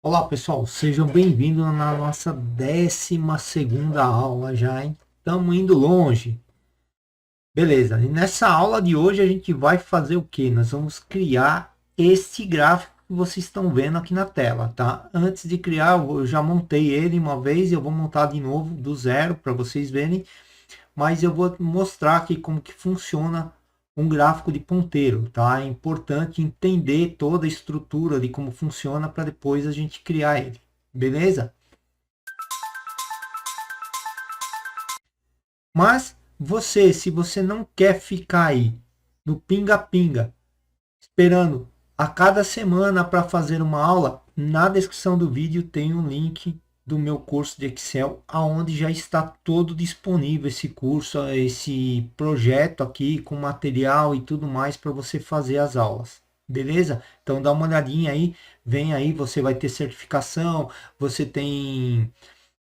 Olá pessoal, sejam bem-vindos na nossa 12ª aula já, hein? Estamos indo longe. Beleza, e nessa aula de hoje a gente vai fazer o que? Nós vamos criar este gráfico que vocês estão vendo aqui na tela, tá? Antes de criar, eu já montei ele uma vez, eu vou montar de novo do zero para vocês verem, mas eu vou mostrar aqui como que funciona um gráfico de ponteiro, tá? É importante entender toda a estrutura de como funciona para depois a gente criar ele, beleza? Mas você, se você não quer ficar aí no pinga-pinga, esperando a cada semana para fazer uma aula, na descrição do vídeo tem um link do meu curso de Excel, aonde já está todo disponível esse curso, esse projeto aqui com material e tudo mais para você fazer as aulas. Beleza? Então dá uma olhadinha aí, vem aí, você vai ter certificação, você tem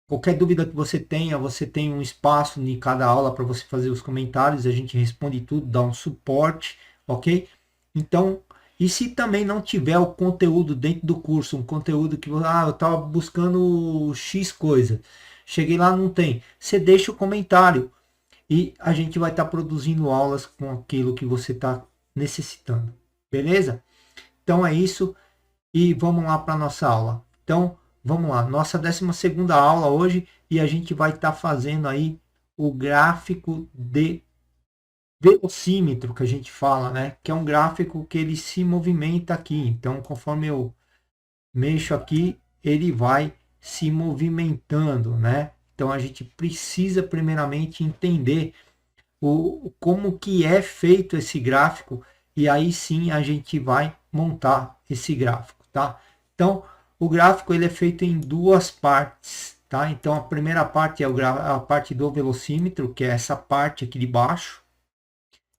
qualquer dúvida que você tenha, você tem um espaço em cada aula para você fazer os comentários, a gente responde tudo, dá um suporte, ok? Então, e se também não tiver o conteúdo dentro do curso, um conteúdo que eu estava buscando X coisa, cheguei lá, não tem, você deixa o comentário e a gente vai estar produzindo aulas com aquilo que você está necessitando, beleza? Então é isso e vamos lá para a nossa aula. Então, vamos lá, nossa 12ª aula hoje e a gente vai estar fazendo aí o gráfico de velocímetro que a gente fala, né? Que é um gráfico que ele se movimenta aqui. Então, conforme eu mexo aqui, ele vai se movimentando, né? Então, a gente precisa primeiramente entender como que é feito esse gráfico e aí sim a gente vai montar esse gráfico, tá? Então, o gráfico ele é feito em duas partes, tá? Então, a primeira parte é a parte do velocímetro, que é essa parte aqui de baixo,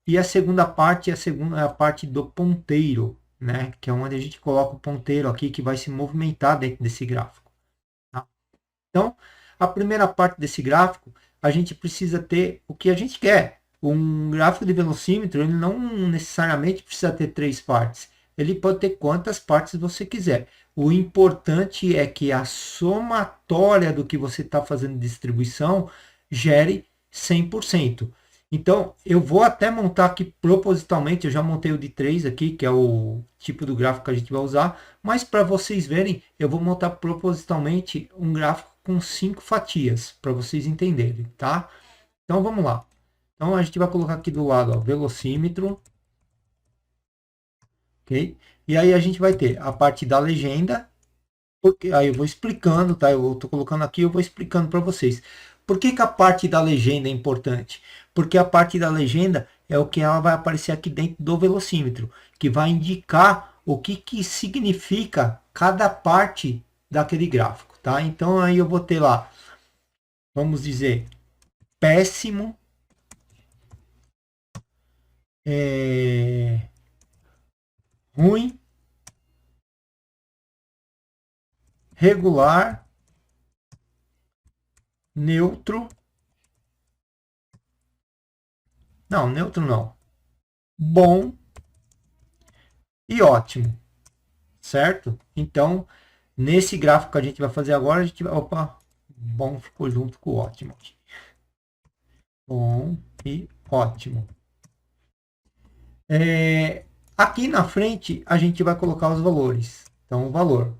e a segunda parte é a parte do ponteiro, né? Que é onde a gente coloca o ponteiro aqui que vai se movimentar dentro desse gráfico, tá? Então, a primeira parte desse gráfico, a gente precisa ter o que a gente quer. Um gráfico de velocímetro, ele não necessariamente precisa ter três partes. Ele pode ter quantas partes você quiser. O importante é que a somatória do que você está fazendo de distribuição gere 100%. Então, eu vou até montar aqui propositalmente, eu já montei o de 3 aqui, que é o tipo do gráfico que a gente vai usar, mas para vocês verem, eu vou montar propositalmente um gráfico com 5 fatias, para vocês entenderem, tá? Então vamos lá. Então a gente vai colocar aqui do lado, ó, velocímetro, ok? E aí a gente vai ter a parte da legenda, porque aí eu vou explicando, tá? Eu estou colocando aqui, eu vou explicando para vocês. Por que, que a parte da legenda é importante? Porque a parte da legenda é o que ela vai aparecer aqui dentro do velocímetro, que vai indicar o que, que significa cada parte daquele gráfico, tá? Então aí eu vou ter lá, vamos dizer, péssimo, é, ruim, regular, neutro, não, neutro não, bom e ótimo, certo? Então, nesse gráfico que a gente vai fazer agora, a gente vai, opa, bom ficou junto com o ótimo. Bom e ótimo. Aqui na frente, a gente vai colocar os valores. Então, o valor.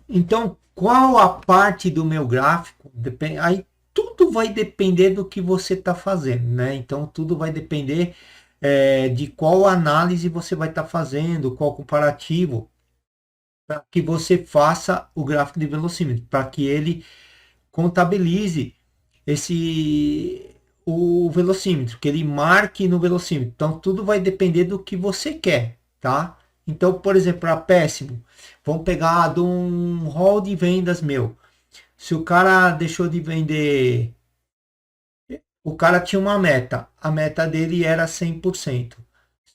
Então, qual a parte do meu gráfico? Depende, aí tudo vai depender do que você está fazendo, né? Então, tudo vai depender de qual análise você vai estar fazendo, qual comparativo, para que você faça o gráfico de velocímetro, para que ele contabilize esse o velocímetro, que ele marque no velocímetro. Então tudo vai depender do que você quer, tá? Então, por exemplo, para péssimo, vamos pegar de um hall de vendas meu. Se o cara deixou de vender, o cara tinha uma meta, a meta dele era 100%.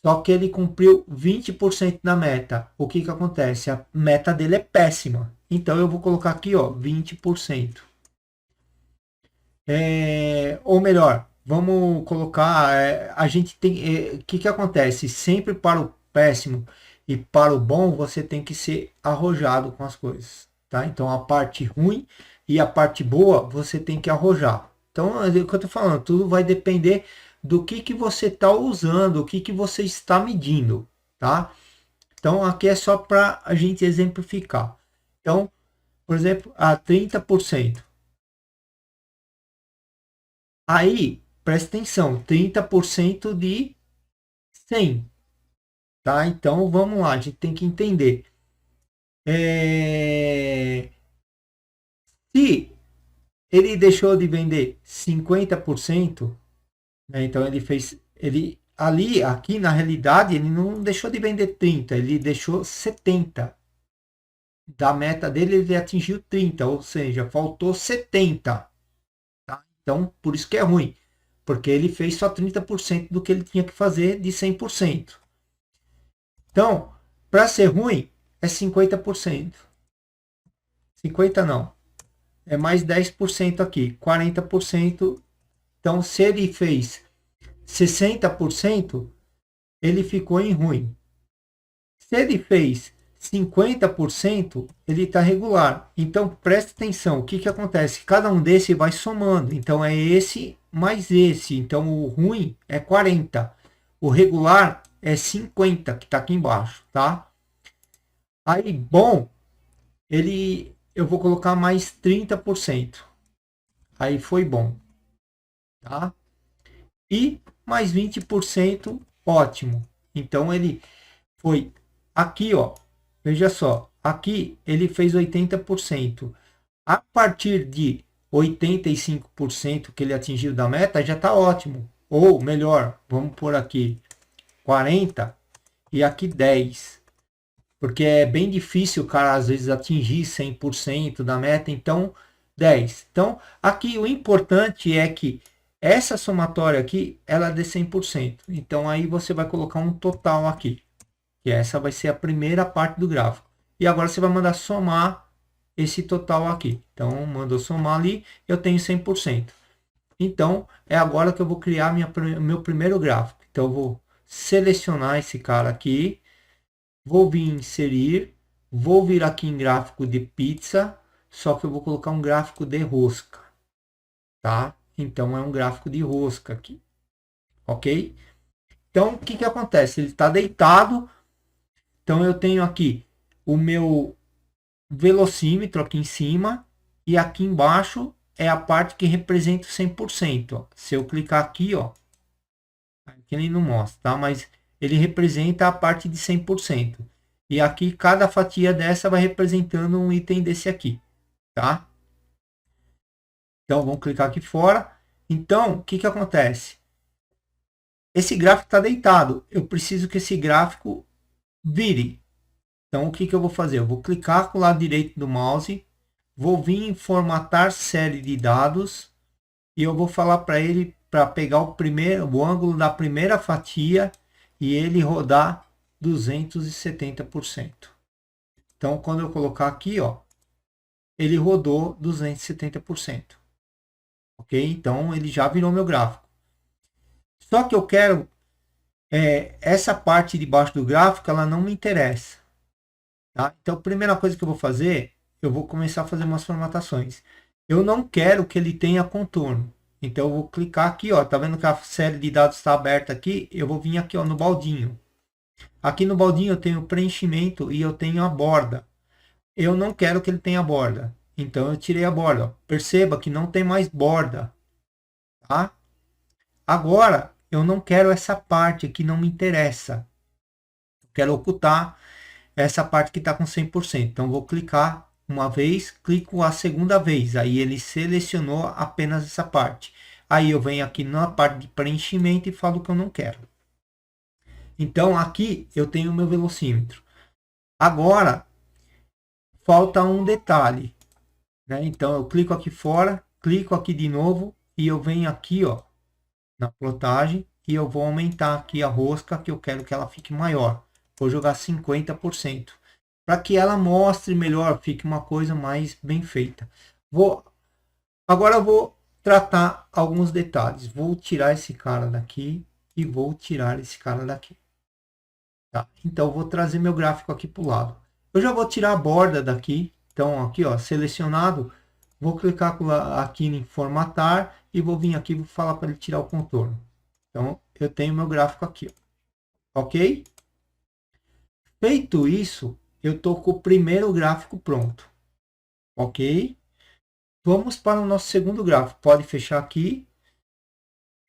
Só que ele cumpriu 20% da meta. O que que acontece? A meta dele é péssima. Então eu vou colocar aqui, ó, 20%. Ou melhor, vamos colocar, a gente tem, o que que acontece? Sempre para o péssimo, e para o bom você tem que ser arrojado com as coisas, tá? Então a parte ruim e a parte boa você tem que arrojar. Então é o que eu tô falando, tudo vai depender do que você está usando, o que você está medindo, tá? Então aqui é só para a gente exemplificar. Então, por exemplo, a 30%. Aí, presta atenção, 30% de 100, tá? Então vamos lá, a gente tem que entender. Se ele deixou de vender 50%, né? Então ele fez, ele ali, aqui na realidade, ele não deixou de vender 30, ele deixou 70. Da meta dele ele atingiu 30, ou seja, faltou 70, tá? Então, por isso que é ruim, porque ele fez só 30% do que ele tinha que fazer de 100%. Então, para ser ruim, é 50%. 50 não, é mais 10% aqui, 40%. Então, se ele fez 60%, ele ficou em ruim. Se ele fez 50%, ele está regular. Então, preste atenção, o que acontece? Cada um desse vai somando. Então, é esse mais esse. Então, o ruim é 40. O regular é 50, que está aqui embaixo, tá? Aí, bom, eu vou colocar mais 30%. Aí foi bom, tá? E mais 20%, ótimo. Então ele foi aqui, ó. Veja só, aqui ele fez 80%. A partir de 85% que ele atingiu da meta, já está ótimo. Ou melhor, vamos por aqui 40 e aqui 10. Porque é bem difícil o cara às vezes atingir 100% da meta, então 10. Então, aqui o importante é que essa somatória aqui, ela dê 100%. Então, aí você vai colocar um total aqui, que essa vai ser a primeira parte do gráfico. E agora você vai mandar somar esse total aqui. Então, mandou somar ali, eu tenho 100%. Então, é agora que eu vou criar meu primeiro gráfico. Então, eu vou selecionar esse cara aqui, vou vir em inserir, vou vir aqui em gráfico de pizza, só que eu vou colocar um gráfico de rosca, tá? Então é um gráfico de rosca aqui, ok? Então o que acontece? Ele está deitado, então eu tenho aqui o meu velocímetro aqui em cima e aqui embaixo é a parte que representa o 100%. Ó. Se eu clicar aqui, ó, aqui ele não mostra, tá? Mas ele representa a parte de 100%. E aqui cada fatia dessa vai representando um item desse aqui, tá? Então vamos clicar aqui fora. Então o que acontece? Esse gráfico está deitado. Eu preciso que esse gráfico vire. Então o que eu vou fazer? Eu vou clicar com o lado direito do mouse, vou vir em formatar série de dados e eu vou falar para ele para pegar o ângulo da primeira fatia e ele rodar 270%. Então, quando eu colocar aqui, ó, ele rodou 270%. Ok? Então, ele já virou meu gráfico. Só que eu quero essa parte de baixo do gráfico, ela não me interessa. Tá? Então, a primeira coisa que eu vou fazer, eu vou começar a fazer umas formatações. Eu não quero que ele tenha contorno. Então, eu vou clicar aqui, ó, tá vendo que a série de dados está aberta aqui? Eu vou vir aqui, ó, no baldinho. Aqui no baldinho eu tenho preenchimento e eu tenho a borda. Eu não quero que ele tenha borda. Então, eu tirei a borda. Perceba que não tem mais borda. Tá? Agora, eu não quero essa parte aqui, não me interessa. Eu quero ocultar essa parte que está com 100%. Então, vou clicar uma vez, clico a segunda vez. Aí, ele selecionou apenas essa parte. Aí, eu venho aqui na parte de preenchimento e falo que eu não quero. Então, aqui eu tenho o meu velocímetro. Agora, falta um detalhe. Né? Então, eu clico aqui fora, clico aqui de novo e eu venho aqui, ó, na plotagem e eu vou aumentar aqui a rosca que eu quero que ela fique maior. Vou jogar 50% para que ela mostre melhor, fique uma coisa mais bem feita. Agora eu vou tratar alguns detalhes. Vou tirar esse cara daqui e vou tirar esse cara daqui. Tá? Então, eu vou trazer meu gráfico aqui para o lado. Eu já vou tirar a borda daqui. Então, aqui, ó, selecionado. Vou clicar aqui em formatar e vou vir aqui e vou falar para ele tirar o contorno. Então, eu tenho meu gráfico aqui, ó. Ok? Feito isso, eu estou com o primeiro gráfico pronto. Ok? Vamos para o nosso segundo gráfico. Pode fechar aqui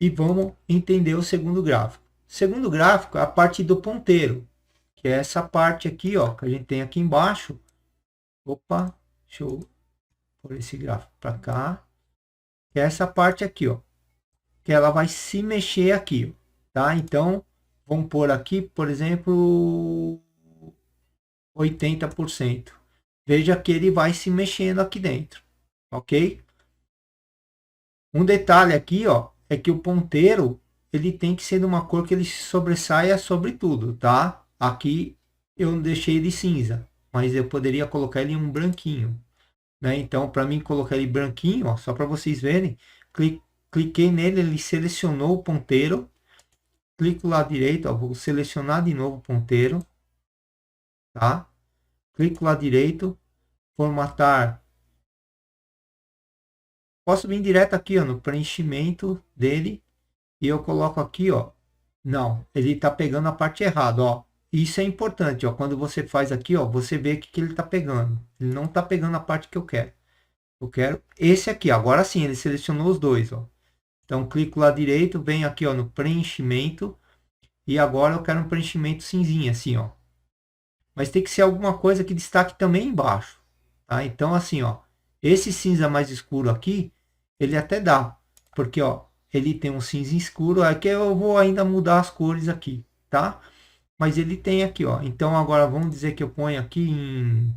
e vamos entender o segundo gráfico. O segundo gráfico é a parte do ponteiro, que é essa parte aqui, ó, que a gente tem aqui embaixo. Opa, deixa eu pôr esse gráfico para cá. Que é essa parte aqui, ó, que ela vai se mexer aqui, ó, tá? Então, vamos pôr aqui, por exemplo, 80%. Veja que ele vai se mexendo aqui dentro, ok? Um detalhe aqui, ó, é que o ponteiro ele tem que ser de uma cor que ele sobressaia sobre tudo, tá? Aqui eu deixei ele cinza, mas eu poderia colocar ele em um branquinho, né? Então, para mim colocar ele branquinho, ó, só para vocês verem, cliquei nele, ele selecionou o ponteiro, clico lá direito, ó, vou selecionar de novo o ponteiro, tá? Clico lá direito, formatar. Posso vir direto aqui, ó, no preenchimento dele e eu coloco aqui, ó. Não, ele está pegando a parte errada, ó. Isso é importante, ó. Quando você faz aqui, ó, você vê que ele está pegando. Ele não está pegando a parte que eu quero. Eu quero esse aqui. Agora sim, ele selecionou os dois, ó. Então, clico lá direito, venho aqui, ó, no preenchimento. E agora eu quero um preenchimento cinzinha, assim, ó. Mas tem que ser alguma coisa que destaque também embaixo, tá? Então, assim, ó. Esse cinza mais escuro aqui, ele até dá. Porque, ó, ele tem um cinza escuro. Aqui eu vou ainda mudar as cores aqui, tá? Mas ele tem aqui, ó. Então, agora vamos dizer que eu ponho aqui em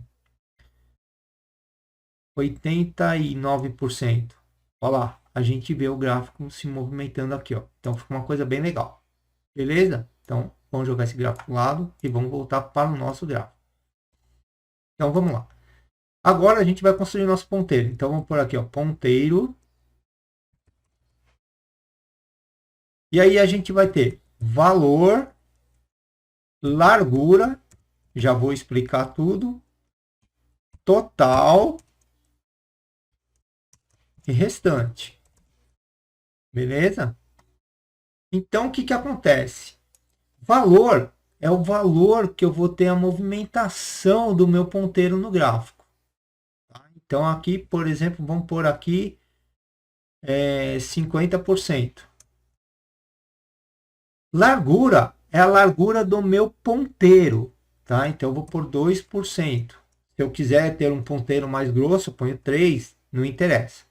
89%. Olha lá, a gente vê o gráfico se movimentando aqui, ó. Então fica uma coisa bem legal. Beleza? Então vamos jogar esse gráfico para o lado e vamos voltar para o nosso gráfico. Então vamos lá. Agora a gente vai construir nosso ponteiro. Então vamos por aqui, ó, ponteiro. E aí a gente vai ter valor, largura, já vou explicar tudo, total e restante. Beleza? Então, o que, que acontece? Valor é o valor que eu vou ter a movimentação do meu ponteiro no gráfico. Tá? Então, aqui, por exemplo, vamos pôr aqui 50%. Largura é a largura do meu ponteiro. Tá? Então, eu vou pôr 2%. Se eu quiser ter um ponteiro mais grosso, eu ponho 3%, não interessa.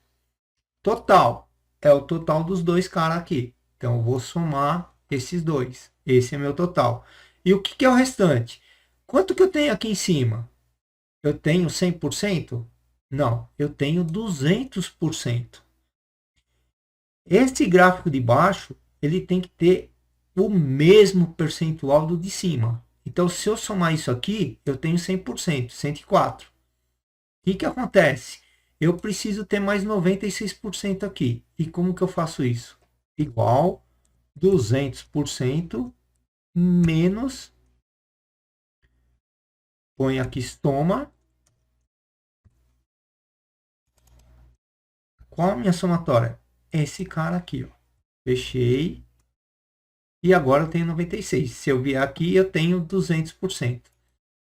Total é o total dos dois caras aqui. Então, eu vou somar esses dois. Esse é meu total. E o que, que é o restante? Quanto que eu tenho aqui em cima? Eu tenho 100%? Não, eu tenho 200%. Esse gráfico de baixo, ele tem que ter o mesmo percentual do de cima. Então, se eu somar isso aqui, eu tenho 100%, 104. O que, que acontece? Eu preciso ter mais 96% aqui. E como que eu faço isso? Igual 200% menos, põe aqui soma. Qual a minha somatória? Esse cara aqui, ó. Fechei. E agora eu tenho 96. Se eu vier aqui, eu tenho 200%.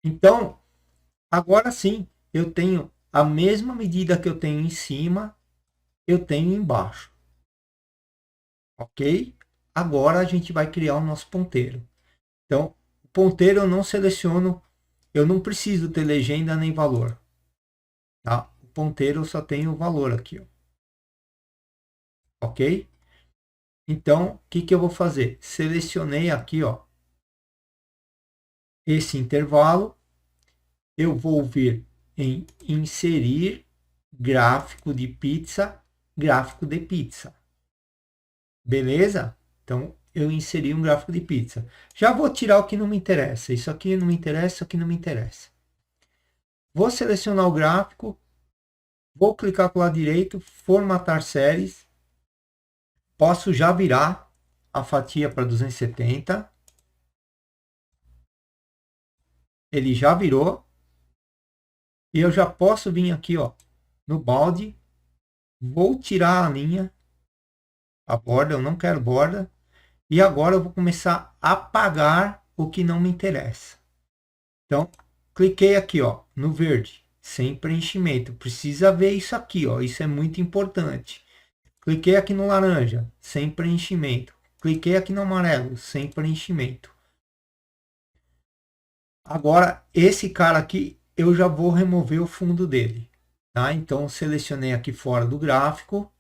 Então, agora sim, eu tenho a mesma medida que eu tenho em cima, eu tenho embaixo. Ok? Agora a gente vai criar o nosso ponteiro. Então, o ponteiro eu não seleciono, eu não preciso ter legenda nem valor. Tá? O ponteiro eu só tenho o valor aqui. Ó. Ok? Então, o que, que eu vou fazer? Selecionei aqui, ó, esse intervalo. Eu vou vir em inserir gráfico de pizza, gráfico de pizza. Beleza? Então, eu inseri um gráfico de pizza. Já vou tirar o que não me interessa. Isso aqui não me interessa, isso aqui não me interessa. Vou selecionar o gráfico. Vou clicar para o lado direito, formatar séries. Posso já virar a fatia para 270. ele já virou. E eu já posso vir aqui, ó, no balde. Vou tirar a linha, a borda, eu não quero borda. E agora eu vou começar a apagar o que não me interessa. Então, cliquei aqui, ó, no verde, sem preenchimento. Precisa ver isso aqui, ó, isso é muito importante. Cliquei aqui no laranja, sem preenchimento. Cliquei aqui no amarelo, sem preenchimento. Agora, esse cara aqui, eu já vou remover o fundo dele. Tá? Então, selecionei aqui fora do gráfico.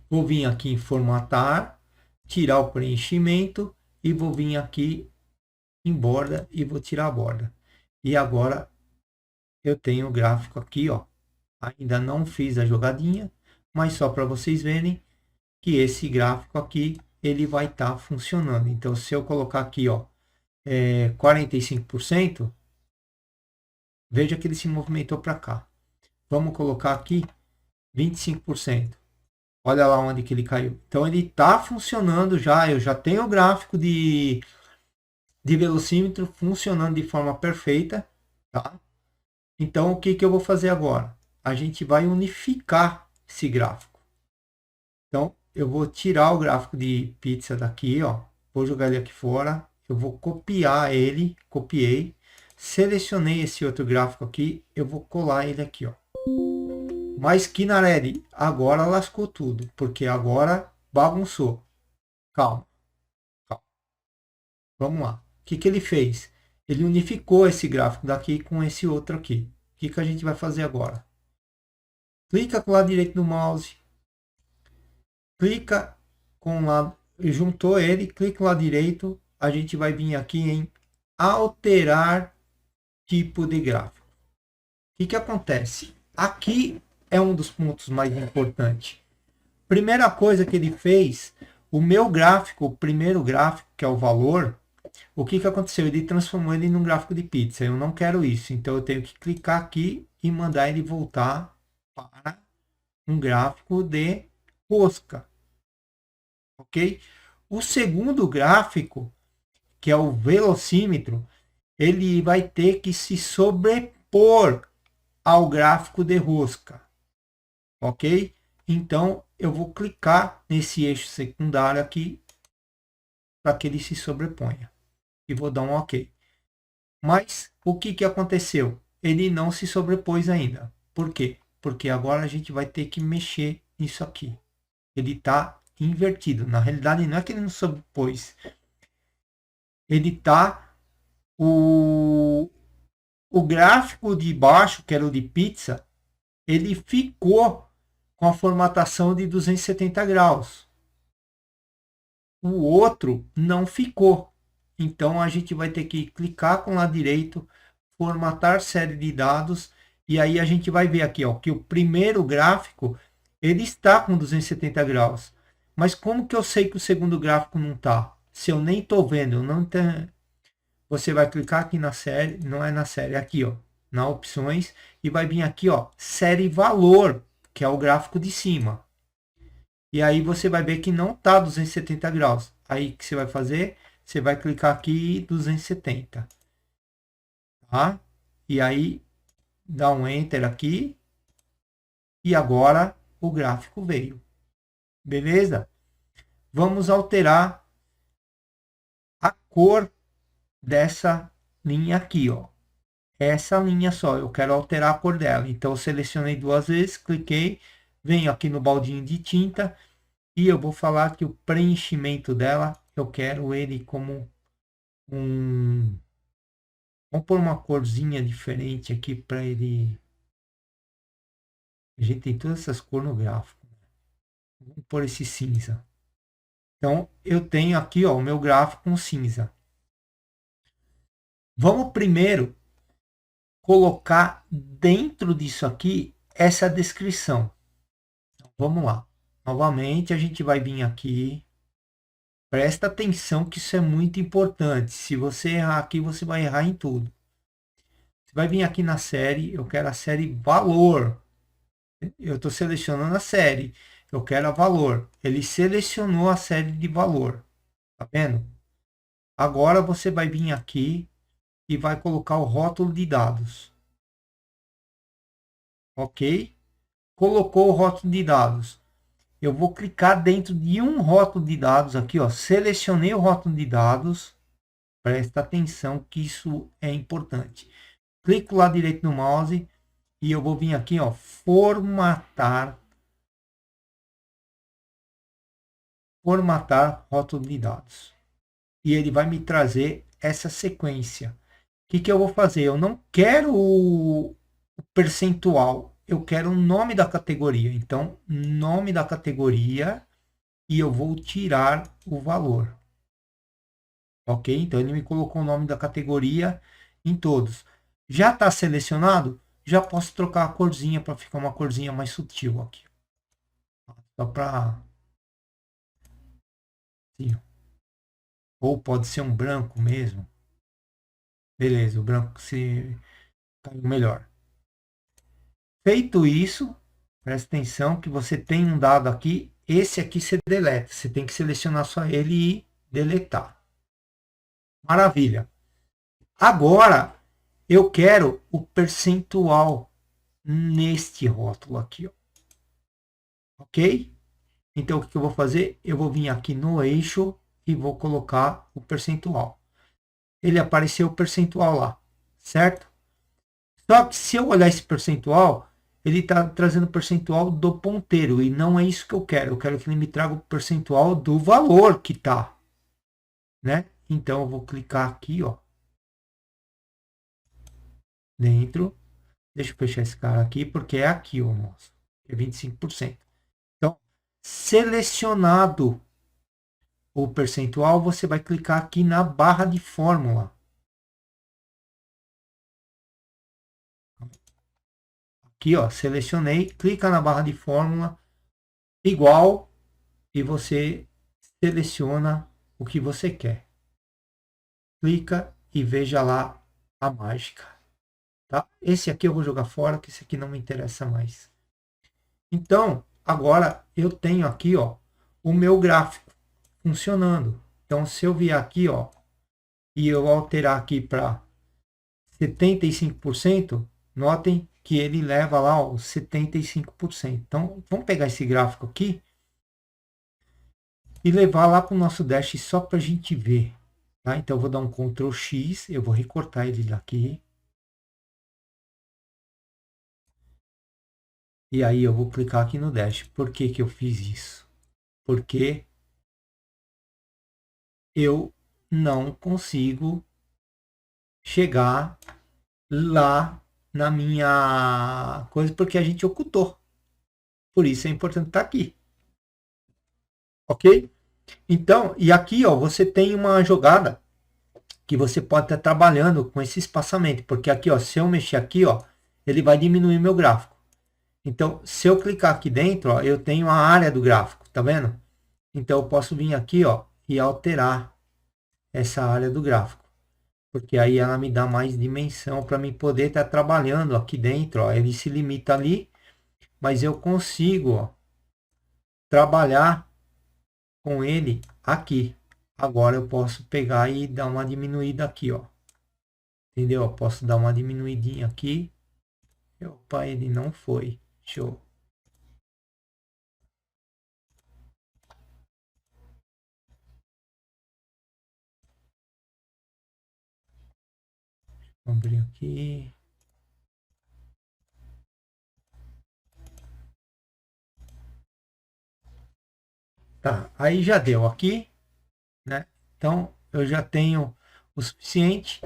Vou vir aqui em formatar, tirar o preenchimento e vou vir aqui em borda e vou tirar a borda. E agora eu tenho o gráfico aqui, ó. Ainda não fiz a jogadinha, mas só para vocês verem que esse gráfico aqui ele vai estar funcionando. Então, se eu colocar aqui, ó, 45%, veja que ele se movimentou para cá. Vamos colocar aqui 25%. Olha lá onde que ele caiu. Então, ele está funcionando já. Eu já tenho o gráfico de velocímetro funcionando de forma perfeita. Tá? Então, o que eu vou fazer agora? A gente vai unificar esse gráfico. Então, eu vou tirar o gráfico de pizza daqui, ó. Vou jogar ele aqui fora. Eu vou copiar ele. Copiei. Selecionei esse outro gráfico aqui. Eu vou colar ele aqui, ó. Mas Kinarelli, agora lascou tudo. Porque agora bagunçou. Calma. Calma. Vamos lá. O que ele fez? Ele unificou esse gráfico daqui com esse outro aqui. O que a gente vai fazer agora? Clica com o lado direito do mouse. Clica com o lado, juntou ele, clica com o lado direito. A gente vai vir aqui em alterar tipo de gráfico. O que acontece? Aqui é um dos pontos mais importantes. Primeira coisa que ele fez, o meu gráfico, o primeiro gráfico, que é o valor, o que aconteceu? Ele transformou ele num gráfico de pizza. Eu não quero isso. Então, eu tenho que clicar aqui e mandar ele voltar para um gráfico de rosca. Ok? O segundo gráfico, que é o velocímetro, ele vai ter que se sobrepor ao gráfico de rosca. Ok? Então, eu vou clicar nesse eixo secundário aqui para que ele se sobreponha. E vou dar um OK. Mas o que aconteceu? Ele não se sobrepôs ainda. Por quê? Porque agora a gente vai ter que mexer nisso aqui. Ele está invertido. Na realidade, não é que ele não sobrepôs. Ele está... O gráfico de baixo, que era o de pizza, ele ficou com a formatação de 270 graus. O outro não ficou. Então, a gente vai ter que clicar com o lado direito, formatar série de dados, e aí a gente vai ver aqui, ó, que o primeiro gráfico, ele está com 270 graus. Mas como que eu sei que o segundo gráfico não está? Se eu nem estou vendo, eu não tenho... Você vai clicar aqui na série, não é na série, é aqui, ó, na opções, e vai vir aqui, ó, série valor, que é o gráfico de cima. E aí você vai ver que não está 270 graus. Aí o que você vai fazer? Você vai clicar aqui 270. Tá? E aí dá um enter aqui. E agora o gráfico veio. Beleza? Vamos alterar a cor dessa linha aqui, ó. Essa linha só, eu quero alterar a cor dela. Então eu selecionei duas vezes, cliquei, venho aqui no baldinho de tinta e eu vou falar que o preenchimento dela, eu quero ele como um... Vamos pôr uma corzinha diferente aqui para ele... A gente tem todas essas cores no gráfico. Vamos pôr esse cinza. Então, eu tenho aqui, ó, o meu gráfico com cinza. Vamos primeiro colocar dentro disso aqui essa descrição. Então, vamos lá. Novamente, a gente vai vir aqui. Presta atenção que isso é muito importante. Se você errar aqui, você vai errar em tudo. Você vai vir aqui na série. Eu quero a série valor. Eu estou selecionando a série. Eu quero a valor. Ele selecionou a série de valor. Tá vendo? Agora você vai vir aqui e vai colocar o rótulo de dados. Ok? Colocou o rótulo de dados. Eu vou clicar dentro de um rótulo de dados aqui, ó. Selecionei o rótulo de dados. Presta atenção que isso é importante. Clico lá direito no mouse e eu vou vir aqui, ó, formatar rótulo de dados. E ele vai me trazer essa sequência. O que eu vou fazer? Eu não quero o percentual, eu quero o nome da categoria. Então, nome da categoria e eu vou tirar o valor. Ok? Então, ele me colocou o nome da categoria em todos. Já está selecionado? Já posso trocar a corzinha para ficar uma corzinha mais sutil aqui. Só para... Ou pode ser um branco mesmo. Beleza, o branco se caiu melhor. Feito isso, presta atenção que você tem um dado aqui. Esse aqui você deleta. Você tem que selecionar só ele e deletar. Maravilha. Agora, eu quero o percentual neste rótulo aqui. Ó. Ok? Então, o que eu vou fazer? Eu vou vir aqui no eixo e vou colocar o percentual. Ele apareceu o percentual lá, certo? Só que se eu olhar esse percentual, ele está trazendo o percentual do ponteiro. E não é isso que eu quero. Eu quero que ele me traga o percentual do valor que está. Né? Então, eu vou clicar aqui, ó. Dentro. Deixa eu fechar esse cara aqui, porque é aqui, ó, moço. É 25%. Então, selecionado o percentual, você vai clicar aqui na barra de fórmula. Aqui, ó, selecionei, clica na barra de fórmula, igual, e você seleciona o que você quer. Clica e veja lá a mágica. Tá? Esse aqui eu vou jogar fora, que esse aqui não me interessa mais. Então, agora eu tenho aqui, ó, o meu gráfico funcionando. Então, se eu vier aqui, ó, e eu alterar aqui para 75%, notem que ele leva lá os 75%. Então, vamos pegar esse gráfico aqui e levar lá para o nosso dash só para a gente ver. Tá? Então, eu vou dar um Ctrl X, eu vou recortar ele daqui. E aí eu vou clicar aqui no dash. Por que que eu fiz isso? Porque eu não consigo chegar lá na minha coisa, porque a gente ocultou. Por isso é importante estar aqui. Ok? Então, e aqui, ó, você tem uma jogada que você pode estar trabalhando com esse espaçamento, porque aqui, ó, se eu mexer aqui, ó, ele vai diminuir meu gráfico. Então, se eu clicar aqui dentro, ó, eu tenho a área do gráfico, tá vendo? Então, eu posso vir aqui, ó, e alterar essa área do gráfico, porque aí ela me dá mais dimensão para mim poder estar trabalhando aqui dentro, ó. Ele se limita ali, mas eu consigo, ó, trabalhar com ele aqui. Agora eu posso pegar e dar uma diminuída aqui, ó. Entendeu? Eu posso dar uma diminuidinha aqui. Opa, ele não foi. Show. Vou abrir aqui. Tá, aí já deu aqui, né? Então eu já tenho o suficiente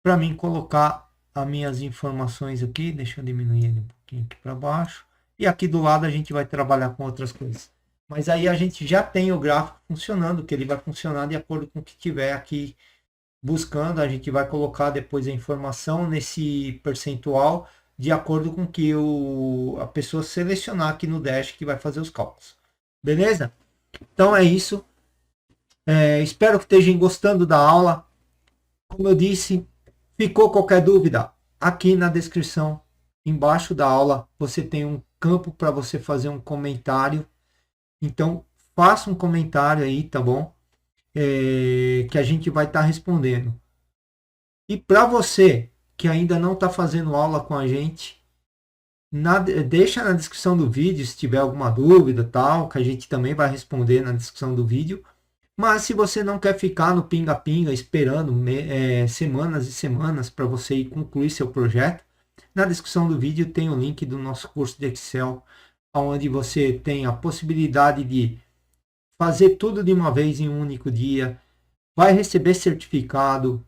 para mim colocar as minhas informações aqui. Deixa eu diminuir ele um pouquinho aqui para baixo. E aqui do lado a gente vai trabalhar com outras coisas. Mas aí a gente já tem o gráfico funcionando, que ele vai funcionar de acordo com o que tiver aqui buscando. A gente vai colocar depois a informação nesse percentual de acordo com que a pessoa selecionar aqui no Dash que vai fazer os cálculos. Beleza? Então é isso. Espero que estejam gostando da aula. Como eu disse, ficou qualquer dúvida? Aqui na descrição, embaixo da aula, você tem um campo para você fazer um comentário. Então, faça um comentário aí, tá bom? Que a gente vai estar respondendo. E para você que ainda não está fazendo aula com a gente, deixa na descrição do vídeo se tiver alguma dúvida, tal, que a gente também vai responder na descrição do vídeo. Mas se você não quer ficar no pinga-pinga esperando semanas e semanas para você ir concluir seu projeto, na descrição do vídeo tem o link do nosso curso de Excel, onde você tem a possibilidade de fazer tudo de uma vez em um único dia, vai receber certificado.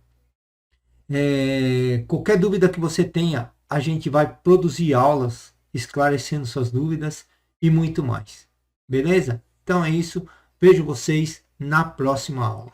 Qualquer dúvida que você tenha, a gente vai produzir aulas esclarecendo suas dúvidas e muito mais. Beleza? Então é isso. Vejo vocês na próxima aula.